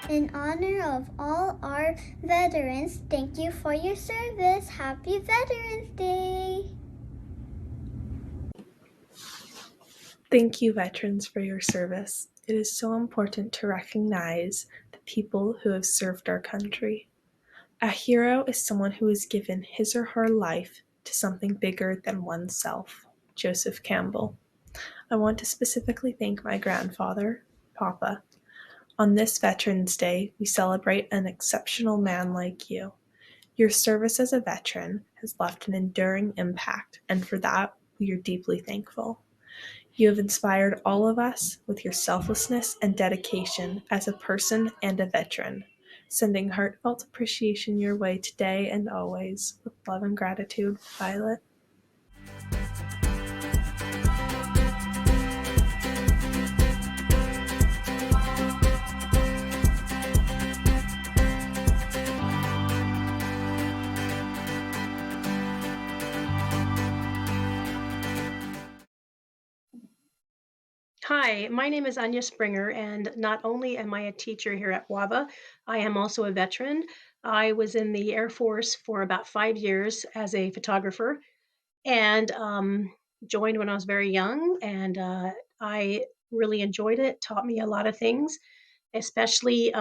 In honor of all our veterans, thank you for your service. Happy Veterans Day! Thank you, veterans, for your service. It is so important to recognize the people who have served our country. A hero is someone who has given his or her life to something bigger than oneself. Joseph Campbell. I want to specifically thank my grandfather, Papa. On this Veterans Day, we celebrate an exceptional man like you. Your service as a veteran has left an enduring impact, and for that, we are deeply thankful. You have inspired all of us with your selflessness and dedication as a person and a veteran. Sending heartfelt appreciation your way today and always. With love and gratitude, Violet. Hi, my name is Anya Springer, and not only am I a teacher here at WAVA, I am also a veteran. I was in the Air Force for about 5 years as a photographer and joined when I was very young, and I really enjoyed it, taught me a lot of things, especially,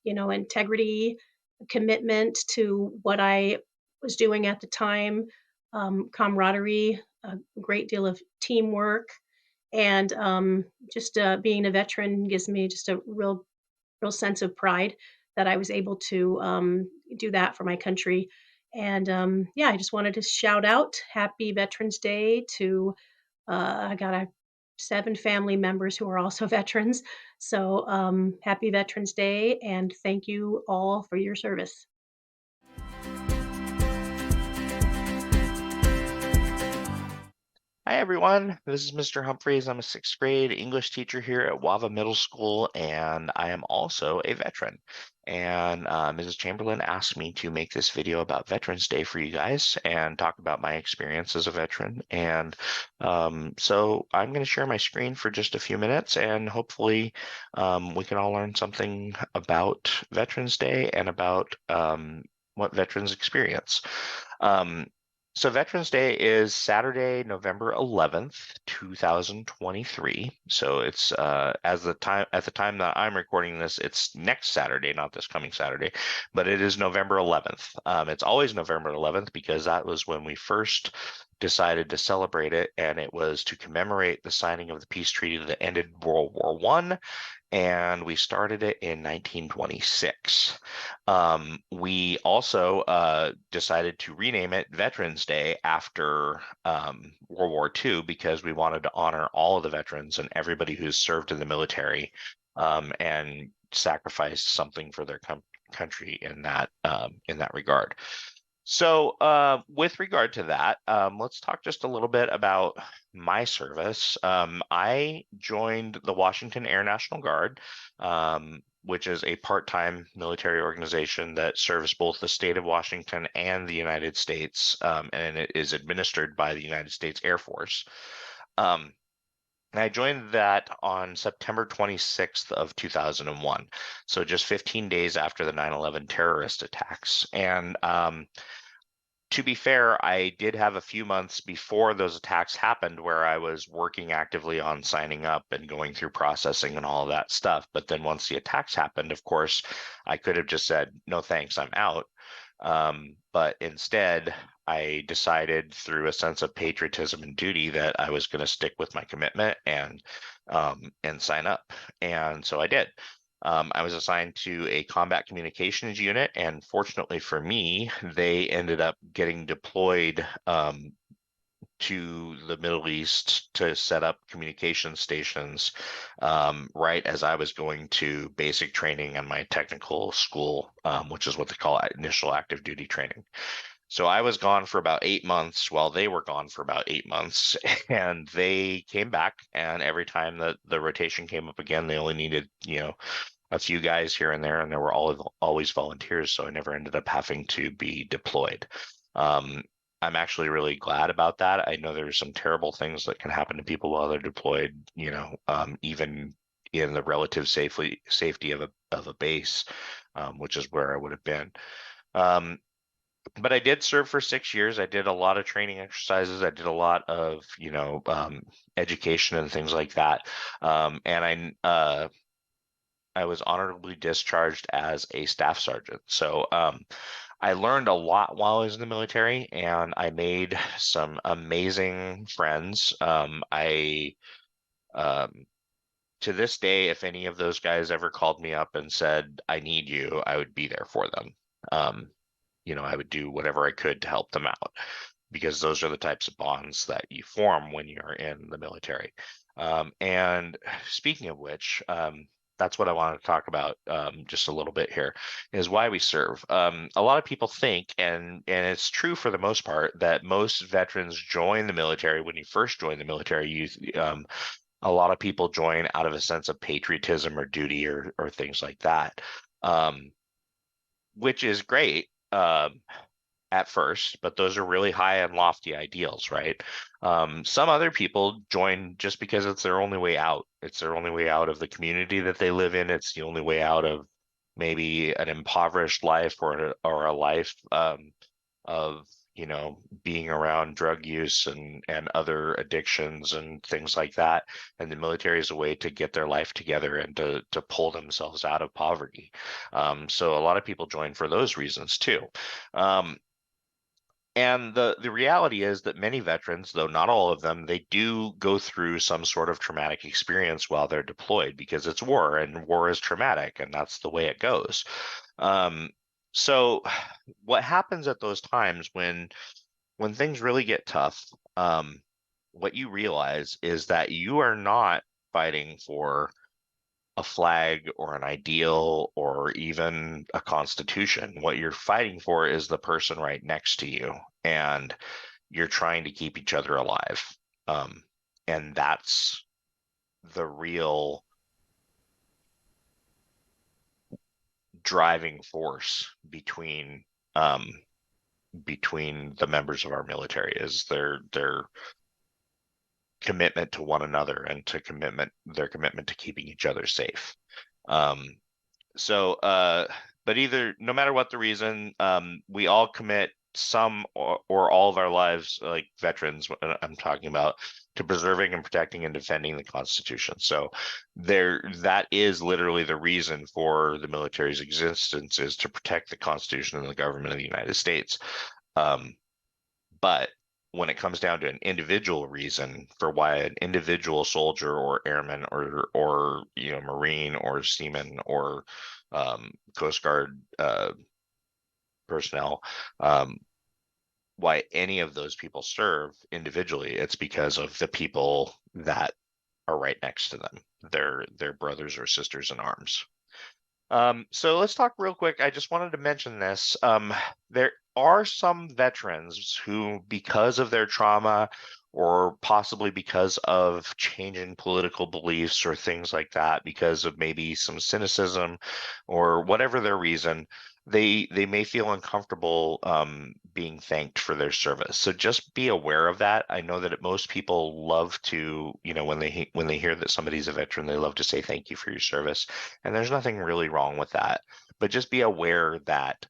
integrity, commitment to what I was doing at the time, camaraderie, a great deal of teamwork, and just being a veteran gives me just a real sense of pride that I was able to do that for my country. And yeah, I just wanted to shout out Happy Veterans Day to I got 7 family members who are also veterans. So happy Veterans Day, and thank you all for your service. Hi everyone, this is Mr. Humphreys. I'm a sixth grade English teacher here at WAVA Middle School, and I am also a veteran. And Mrs. Chamberlain asked me to make this video about Veterans Day for you guys and talk about my experience as a veteran. And so I'm going to share my screen for just a few minutes, and hopefully we can all learn something about Veterans Day and about what veterans experience. So Veterans Day is Saturday, November 11th, 2023. So it's at the time that I'm recording this, it's next Saturday, not this coming Saturday, but it is November 11th. It's always November 11th because that was when we first decided to celebrate it, and it was to commemorate the signing of the peace treaty that ended World War I, and we started it in 1926. We also decided to rename it Veterans Day after World War II because we wanted to honor all of the veterans and everybody who's served in the military and sacrificed something for their country in that regard. So with regard to that, let's talk just a little bit about my service. I joined the Washington Air National Guard, which is a part-time military organization that serves both the state of Washington and the United States, and it is administered by the United States Air Force. And I joined that on September 26th of 2001, so just 15 days after the 9/11 terrorist attacks. And to be fair, I did have a few months before those attacks happened where I was working actively on signing up and going through processing and all of that stuff. But then once the attacks happened, of course, I could have just said, no thanks, I'm out. But instead, I decided through a sense of patriotism and duty that I was going to stick with my commitment and sign up. And so I did. I was assigned to a combat communications unit, and fortunately for me, they ended up getting deployed to the Middle East to set up communication stations right as I was going to basic training and my technical school, which is what they call initial active duty training. So I was gone for about 8 months while they were gone for about 8 months, and they came back, and every time that the rotation came up again, they only needed, a few guys here and there, and there were always volunteers, so I never ended up having to be deployed. I'm actually really glad about that. I know there's some terrible things that can happen to people while they're deployed, even in the relative safety of a base, which is where I would have been. But I did serve for 6 years. I did a lot of training exercises. I did a lot of, education and things like that. And I was honorably discharged as a staff sergeant. So I learned a lot while I was in the military, and I made some amazing friends. To this day, if any of those guys ever called me up and said, I need you, I would be there for them. I would do whatever I could to help them out, because those are the types of bonds that you form when you're in the military. And speaking of which, that's what I wanted to talk about just a little bit here, is why we serve. A lot of people think, and it's true for the most part, that most veterans join the military. When you first join the military, a lot of people join out of a sense of patriotism or duty or things like that, which is great at first, but those are really high and lofty ideals, right? Some other people join just because it's their only way out. It's their only way out of the community that they live in. It's the only way out of maybe an impoverished life or a life of being around drug use and other addictions and things like that. And the military is a way to get their life together and to pull themselves out of poverty. So a lot of people join for those reasons too. And the reality is that many veterans, though not all of them, they do go through some sort of traumatic experience while they're deployed, because it's war, and war is traumatic, and that's the way it goes. So what happens at those times when things really get tough, what you realize is that you are not fighting for a flag or an ideal or even a constitution. What you're fighting for is the person right next to you, and you're trying to keep each other alive. And that's the real driving force between the members of our military, is their commitment to one another and their commitment to keeping each other safe. But no matter what the reason, we all commit some or all of our lives, like veterans, I'm talking about, to preserving and protecting and defending the Constitution. So that is literally the reason for the military's existence, is to protect the Constitution and the government of the United States. But when it comes down to an individual reason for why an individual soldier or airman or Marine or seaman or Coast Guard personnel, why any of those people serve individually, it's because of the people that are right next to them, their brothers or sisters in arms. So let's talk real quick. I just wanted to mention this. There are some veterans who, because of their trauma or possibly because of changing political beliefs or things like that, because of maybe some cynicism or whatever their reason, they may feel uncomfortable being thanked for their service. So just be aware of that. I know that most people love to, when they hear that somebody's a veteran, they love to say thank you for your service, and there's nothing really wrong with that. But just be aware that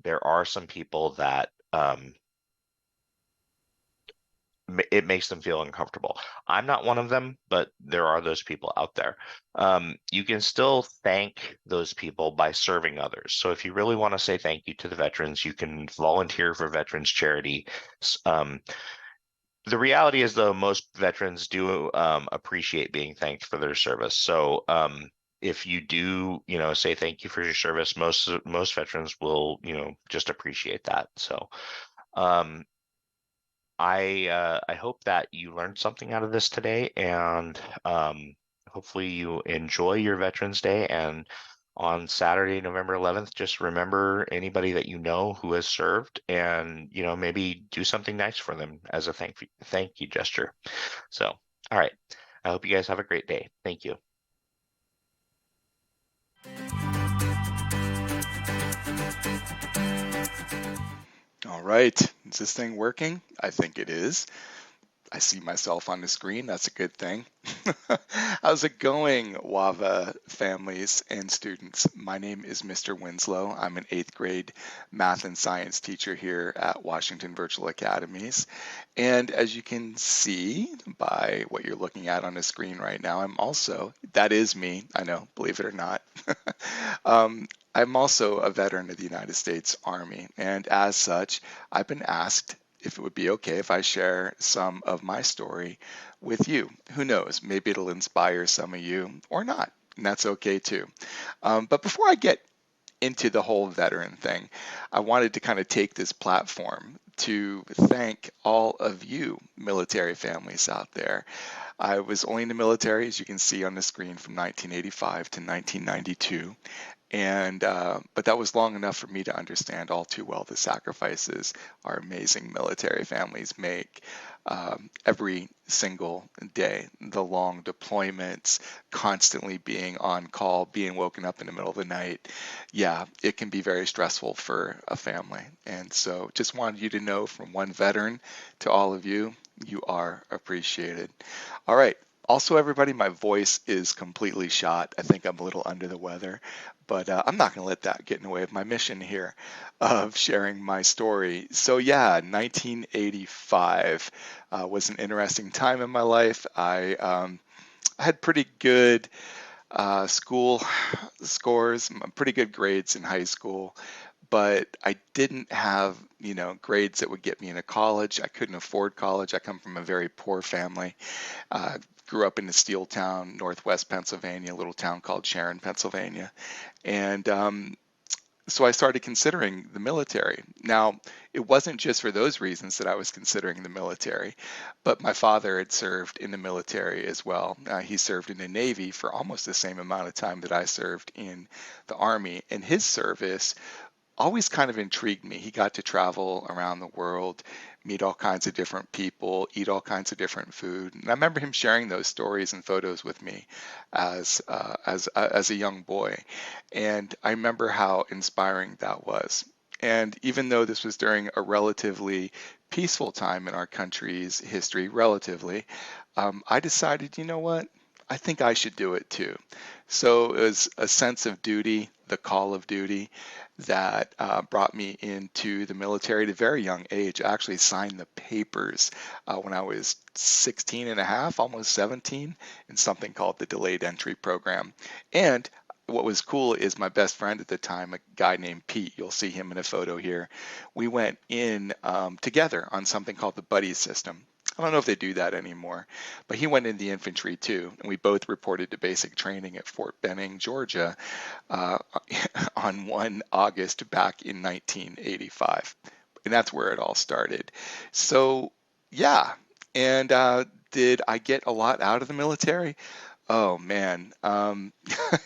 there are some people that it makes them feel uncomfortable. I'm not one of them, but there are those people out there. You can still thank those people by serving others. So if you really want to say thank you to the veterans, you can volunteer for veterans charity. The reality is, though, most veterans do appreciate being thanked for their service. So if you do, say thank you for your service, most veterans will, just appreciate that. So I hope that you learned something out of this today, and hopefully you enjoy your Veterans Day. And on Saturday, November 11th, just remember anybody that you know who has served, and maybe do something nice for them as a thank you gesture. So, all right. I hope you guys have a great day. Thank you. All right, is this thing working? I think it is. I see myself on the screen. That's a good thing. How's it going, WAVA families and students? My name is Mr. Winslow. I'm an 8th grade math and science teacher here at Washington Virtual Academies. And as you can see by what you're looking at on the screen right now, that is me, I know, believe it or not. I'm also a veteran of the United States Army. And as such, I've been asked if it would be okay if I share some of my story with you. Who knows? Maybe it'll inspire some of you or not, and that's okay too. But before I get into the whole veteran thing, I wanted to kind of take this platform to thank all of you military families out there. I was only in the military, as you can see on the screen, from 1985 to 1992. But that was long enough for me to understand all too well the sacrifices our amazing military families make every single day. The long deployments, constantly being on call, being woken up in the middle of the night. Yeah, it can be very stressful for a family. And so just wanted you to know, from one veteran to all of you, you are appreciated. All right. Also, everybody, my voice is completely shot. I think I'm a little under the weather, but I'm not going to let that get in the way of my mission here of sharing my story. So yeah, 1985 was an interesting time in my life. I had pretty good school scores, pretty good grades in high school, but I didn't have, grades that would get me into college. I couldn't afford college. I come from a very poor family. Grew up in the steel town, northwest Pennsylvania, a little town called Sharon, Pennsylvania. And so I started considering the military. Now, it wasn't just for those reasons that I was considering the military, but my father had served in the military as well. He served in the Navy for almost the same amount of time that I served in the Army, and his service always kind of intrigued me. He got to travel around the world, meet all kinds of different people, eat all kinds of different food. And I remember him sharing those stories and photos with me as a young boy. And I remember how inspiring that was. And even though this was during a relatively peaceful time in our country's history, relatively, I decided, you know what? I think I should do it too. So it was a sense of duty, the call of duty, that brought me into the military at a very young age. I actually signed the papers when I was 16 and a half, almost 17, in something called the Delayed Entry Program. And what was cool is my best friend at the time, a guy named Pete, you'll see him in a photo here, we went in together on something called the buddy system. I don't know if they do that anymore, but he went in the infantry too, and we both reported to basic training at Fort Benning, Georgia, uh, on 1 August back in 1985. And that's where it all started. So, yeah. And did I get a lot out of the military? Oh man,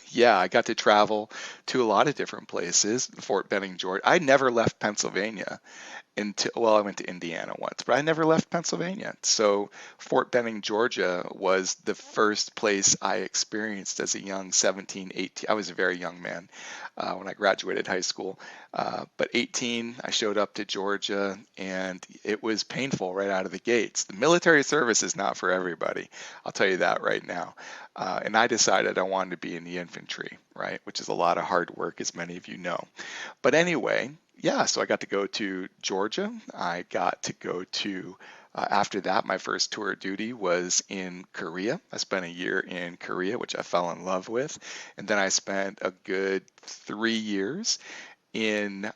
yeah, I got to travel to a lot of different places. Fort Benning, Georgia. I never left Pennsylvania well, I went to Indiana once, but I never left Pennsylvania. So Fort Benning, Georgia was the first place I experienced as a young 17, 18. I was a very young man when I graduated high school. But 18, I showed up to Georgia, and it was painful right out of the gates. The military service is not for everybody. I'll tell you that right now. And I decided I wanted to be in the infantry, right, which is a lot of hard work, as many of you know. But anyway, yeah, so I got to go to Georgia. I got to go to, after that, my first tour of duty was in Korea. I spent a year in Korea, which I fell in love with. And then I spent a good 3 years in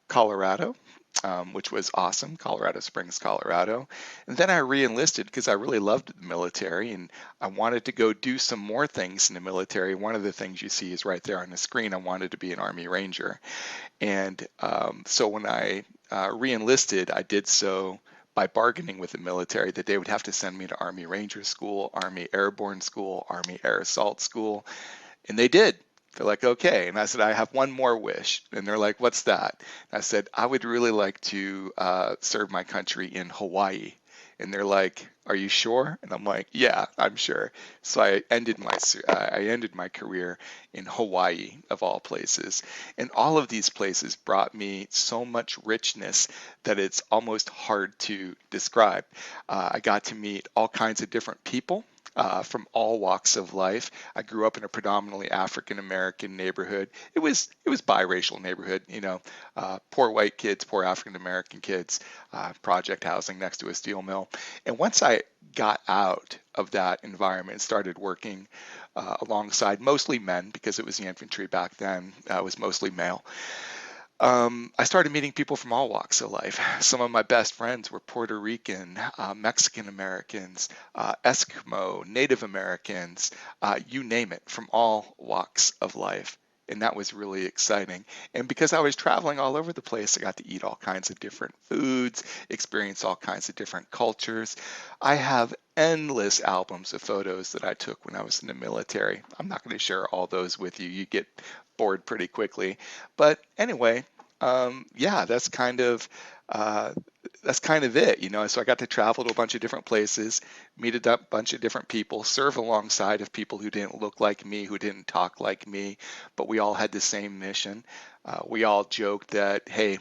Colorado, which was awesome, Colorado Springs, Colorado. And then I re-enlisted because I really loved the military and I wanted to go do some more things in the military. One of the things you see is right there on the screen. I wanted to be an Army Ranger. And so when I re-enlisted, I did so by bargaining with the military that they would have to send me to Army Ranger School, Army Airborne School, Army Air Assault School, and they did. They're like, okay. And I said, I have one more wish. And they're like, what's that? And I said, I would really like to serve my country in Hawaii. And they're like, "Are you sure?" And I'm like, "Yeah, I'm sure." So I ended my career in Hawaii, of all places. And all of these places brought me so much richness that it's almost hard to describe. I got to meet all kinds of different people. From all walks of life. I grew up in a predominantly African American neighborhood. It was biracial neighborhood, poor white kids, poor African American kids, project housing next to a steel mill. And once I got out of that environment and started working alongside mostly men, because it was the infantry back then, it was mostly male. I started meeting people from all walks of life. Some of my best friends were Puerto Rican, Mexican Americans, Eskimo, Native Americans, you name it, from all walks of life. And that was really exciting. And because I was traveling all over the place, I got to eat all kinds of different foods, experience all kinds of different cultures. I have endless albums of photos that I took when I was in the military. I'm not going to share all those with you. You get bored pretty quickly. But anyway, yeah, uh, that's kind of it, So I got to travel to a bunch of different places, meet a bunch of different people, serve alongside of people who didn't look like me, who didn't talk like me, but we all had the same mission. We all joked that, hey,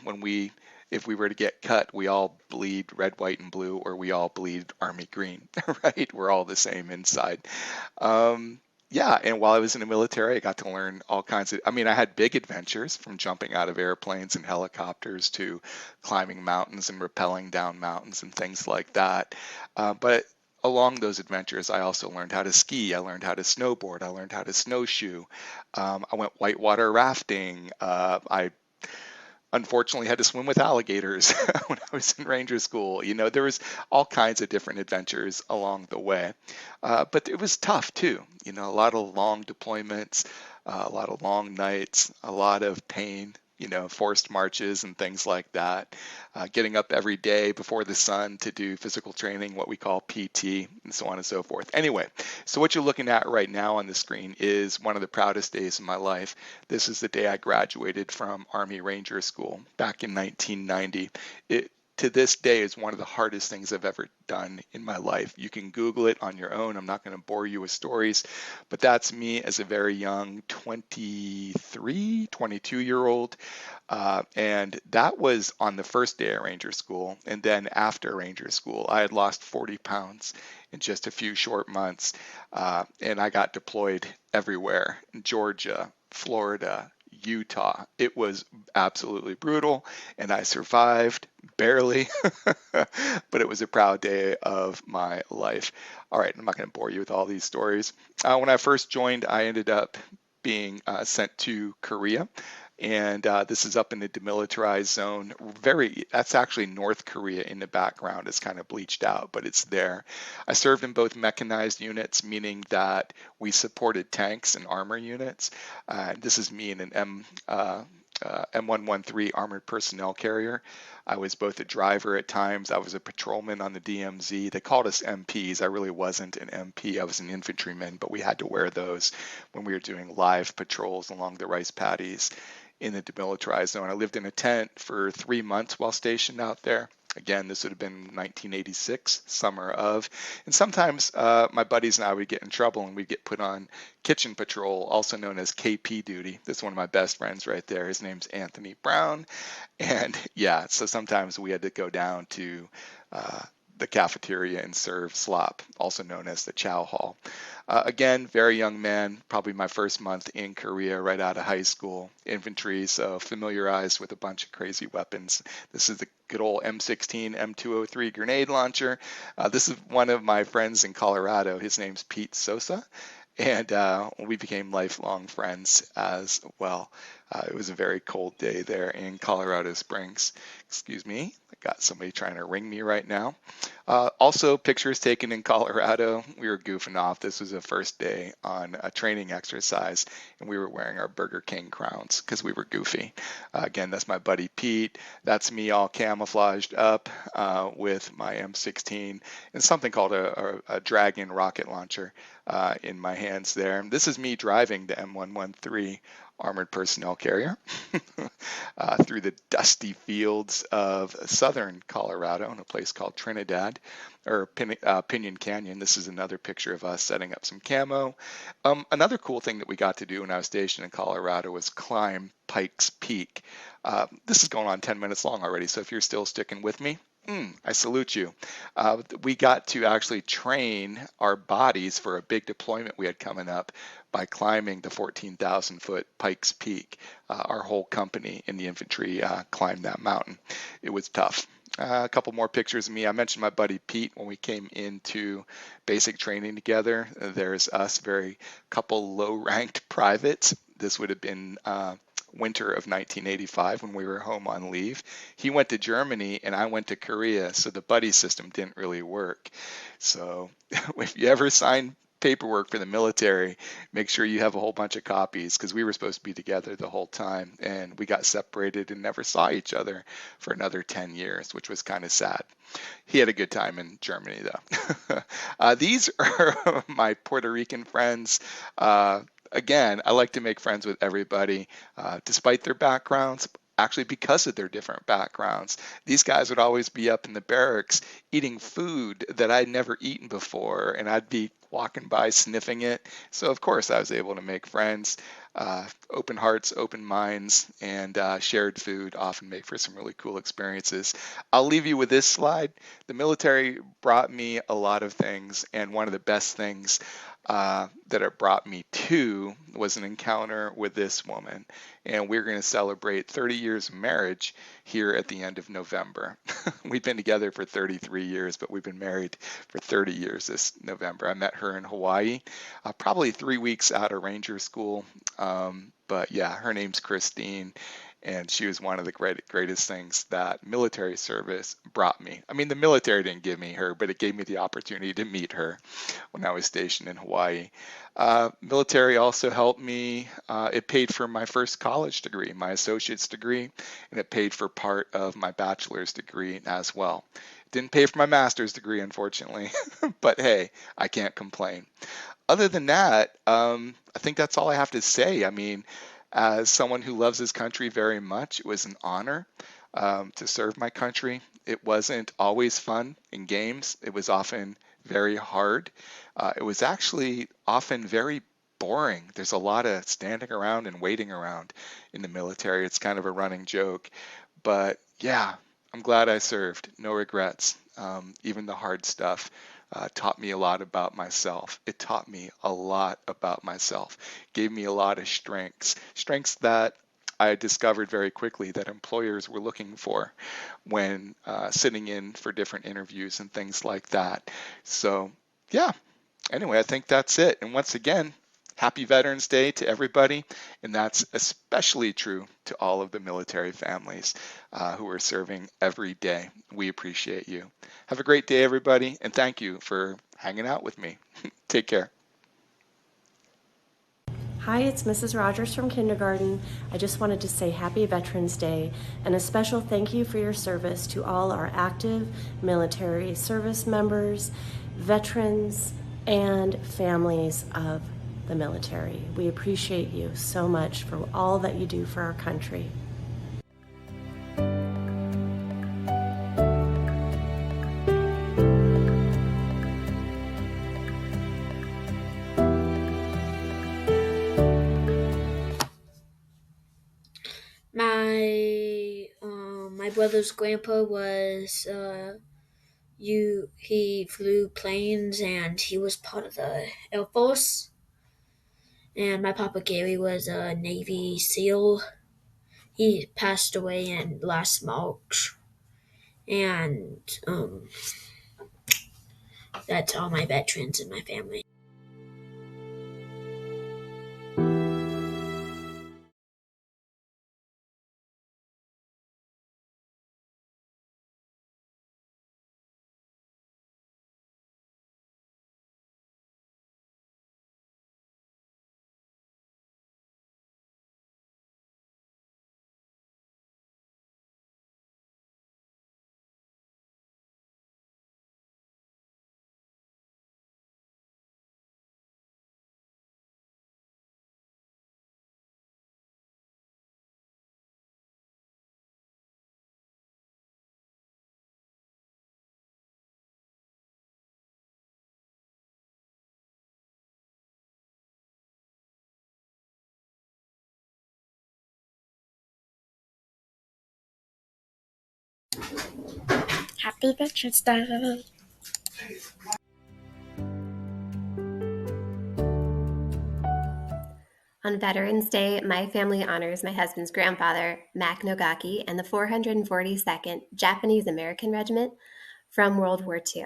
if we were to get cut, we all bleed red, white, and blue, or we all bleed army green, right? We're all the same inside. Yeah, and while I was in the military, I got to learn all kinds of, I had big adventures from jumping out of airplanes and helicopters to climbing mountains and rappelling down mountains and things like that. But along those adventures, I also learned how to ski. I learned how to snowboard. I learned how to snowshoe. I went whitewater rafting. I unfortunately had to swim with alligators when I was in ranger school. There was all kinds of different adventures along the way. But it was tough too. A lot of long deployments, a lot of long nights, a lot of pain, forced marches and things like that. Getting up every day before the sun to do physical training, what we call PT, and so on and so forth. Anyway, so what you're looking at right now on the screen is one of the proudest days of my life. This is the day I graduated from Army Ranger School back in 1990. It, to this day, is one of the hardest things I've ever done in my life. You can Google it on your own. I'm not going to bore you with stories, but that's me as a very young 23, 22-year-old. And that was on the first day of Ranger School. And then after Ranger School, I had lost 40 pounds in just a few short months. And I got deployed everywhere: Georgia, Florida, Utah. It was absolutely brutal, and I survived barely, but it was a proud day of my life. All right, I'm not going to bore you with all these stories. When I first joined, I ended up being sent to Korea. And this is up in the demilitarized zone. That's actually North Korea in the background. It's kind of bleached out, but it's there. I served in both mechanized units, meaning that we supported tanks and armor units. This is me in an M113 armored personnel carrier. I was both a driver at times. I was a patrolman on the DMZ. They called us MPs. I really wasn't an MP. I was an infantryman, but we had to wear those when we were doing live patrols along the rice paddies in the demilitarized zone. I lived in a tent for 3 months while stationed out there. Again, this would have been 1986, summer of. And sometimes my buddies and I would get in trouble and we'd get put on kitchen patrol, also known as KP duty. This is one of my best friends right there. His name's Anthony Brown. And yeah, so sometimes we had to go down to the cafeteria and serve slop, also known as the chow hall. Again, very young man, probably my first month in Korea right out of high school, infantry, so familiarized with a bunch of crazy weapons. This is the good old M16, M203 grenade launcher. This is one of my friends in Colorado. His name's Pete Sosa. And we became lifelong friends as well. It was a very cold day there in Colorado Springs. Excuse me, I got somebody trying to ring me right now. Also, pictures taken in Colorado. We were goofing off. This was the first day on a training exercise, and we were wearing our Burger King crowns because we were goofy. Again, that's my buddy Pete. That's me all camouflaged up with my M16 and something called a Dragon rocket launcher in my hands there. This is me driving the M113 armored personnel carrier through the dusty fields of southern Colorado in a place called Trinidad, or Pinion Canyon. This is another picture of us setting up some camo. Another cool thing that we got to do when I was stationed in Colorado was climb Pikes Peak. This is going on 10 minutes long already, so if you're still sticking with me, I salute you. We got to actually train our bodies for a big deployment we had coming up by climbing the 14,000-foot Pikes Peak. Our whole company in the infantry climbed that mountain. It was tough. A couple more pictures of me. I mentioned my buddy Pete when we came into basic training together. There's us, very couple low-ranked privates. This would have been winter of 1985 when we were home on leave. He went to Germany and I went to Korea, so the buddy system didn't really work. So if you ever sign paperwork for the military, make sure you have a whole bunch of copies, because we were supposed to be together the whole time and we got separated and never saw each other for another 10 years, which was kind of sad. He had a good time in Germany though. These are my Puerto Rican friends. Again, I like to make friends with everybody, despite their backgrounds. Actually, because of their different backgrounds, these guys would always be up in the barracks eating food that I'd never eaten before, and I'd be walking by sniffing it. So, of course, I was able to make friends. Open hearts, open minds, and shared food often make for some really cool experiences. I'll leave you with this slide. The military brought me a lot of things, and one of the best things that it brought me to was an encounter with this woman. And we're going to celebrate 30 years of marriage here at the end of November. We've been together for 33 years, but we've been married for 30 years this November. I met her in Hawaii, probably 3 weeks out of Ranger School. But yeah, her name's Christine, and she was one of the greatest things that military service brought me. I mean, the military didn't give me her, but it gave me the opportunity to meet her when I was stationed in Hawaii. Military also helped me. It paid for my first college degree, my associate's degree, and it paid for part of my bachelor's degree as well. It didn't pay for my master's degree, unfortunately, but hey, I can't complain. Other than that, I think that's all I have to say. I mean, as someone who loves his country very much, it was an honor to serve my country. It wasn't always fun in games. It was often very hard. It was actually often very boring. There's a lot of standing around and waiting around in the military. It's kind of a running joke. But yeah, I'm glad I served. No regrets. Even the hard stuff taught me a lot about myself. It taught me a lot about myself. Gave me a lot of strengths that I discovered very quickly that employers were looking for when sitting in for different interviews and things like that. So yeah, anyway, I think that's it. And once again, happy Veterans Day to everybody. And that's especially true to all of the military families who are serving every day. We appreciate you. Have a great day, everybody. And thank you for hanging out with me. Take care. Hi, it's Mrs. Rogers from kindergarten. I just wanted to say happy Veterans Day and a special thank you for your service to all our active military service members, veterans, and families of the military. We appreciate you so much for all that you do for our country. My brother's grandpa was he flew planes and he was part of the Air Force. And my papa Gary was a Navy SEAL. He passed away in last March. And that's all my veterans in my family. Happy Veterans Day. On Veterans Day, my family honors my husband's grandfather, Mac Nogaki, and the 442nd Japanese American Regiment from World War II.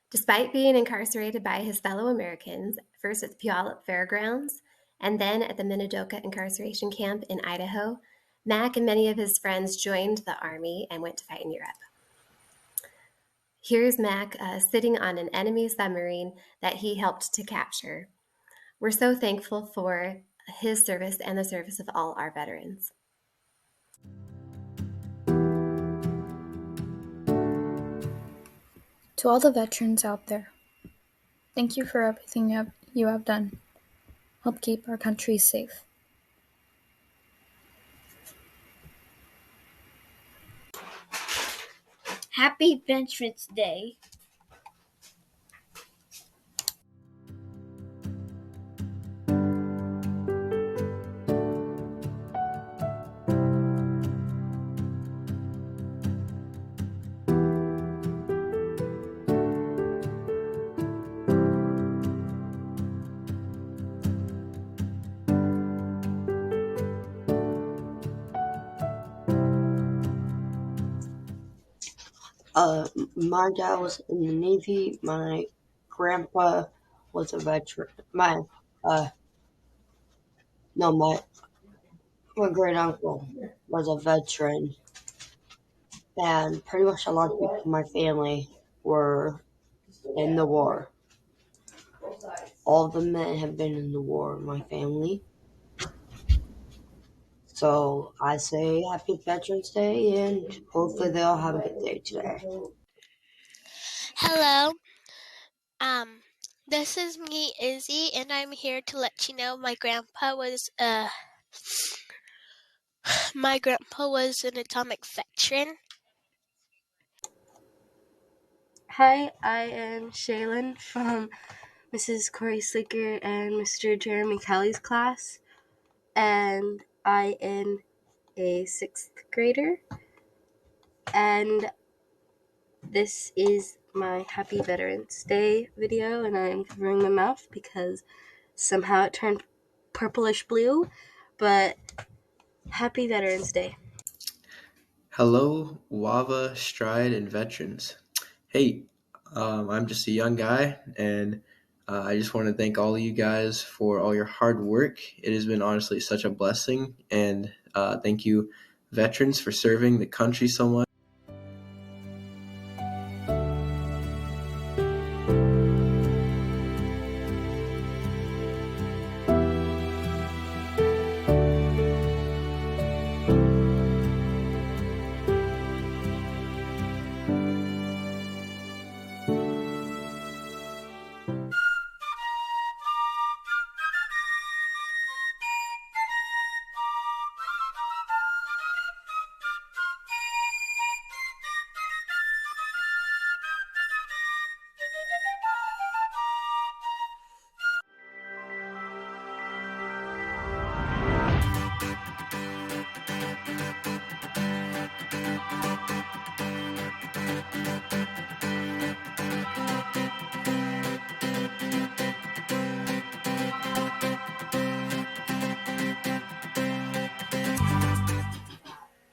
Despite being incarcerated by his fellow Americans, first at the Puyallup Fairgrounds and then at the Minidoka Incarceration Camp in Idaho, Mac and many of his friends joined the Army and went to fight in Europe. Here's Mac sitting on an enemy submarine that he helped to capture. We're so thankful for his service and the service of all our veterans. To all the veterans out there, thank you for everything you have done. Help keep our country safe. Happy Veterans Day. My dad was in the Navy. My grandpa was a veteran. My great uncle was a veteran, and pretty much a lot of people in my family were in the war. All the men have been in the war in my family. So I say Happy Veterans Day, and hopefully they all have a good day today. Hello. This is me, Izzy, and I'm here to let you know my grandpa was an atomic veteran. Hi, I am Shaylin from Mrs. Corey Slicker and Mr. Jeremy Kelly's class, and I am a 6th grader, and this is my Happy Veterans Day video, and I'm covering my mouth because somehow it turned purplish blue, but Happy Veterans Day. Hello, WAVA, Stride, and Veterans. Hey, I'm just a young guy, and I just want to thank all of you guys for all your hard work. It has been honestly such a blessing, and thank you, veterans, for serving the country so much.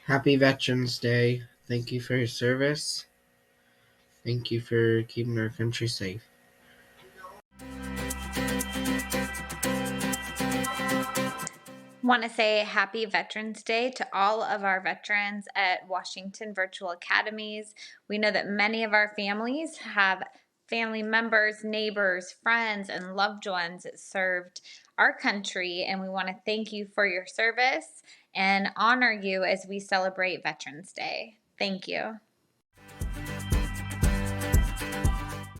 Happy Veterans Day. Thank you for your service. Thank you for keeping our country safe. Want to say Happy Veterans Day to all of our veterans at Washington Virtual Academies. We know that many of our families have family members, neighbors, friends, and loved ones that served our country, and we want to thank you for your service and honor you as we celebrate Veterans Day. Thank you.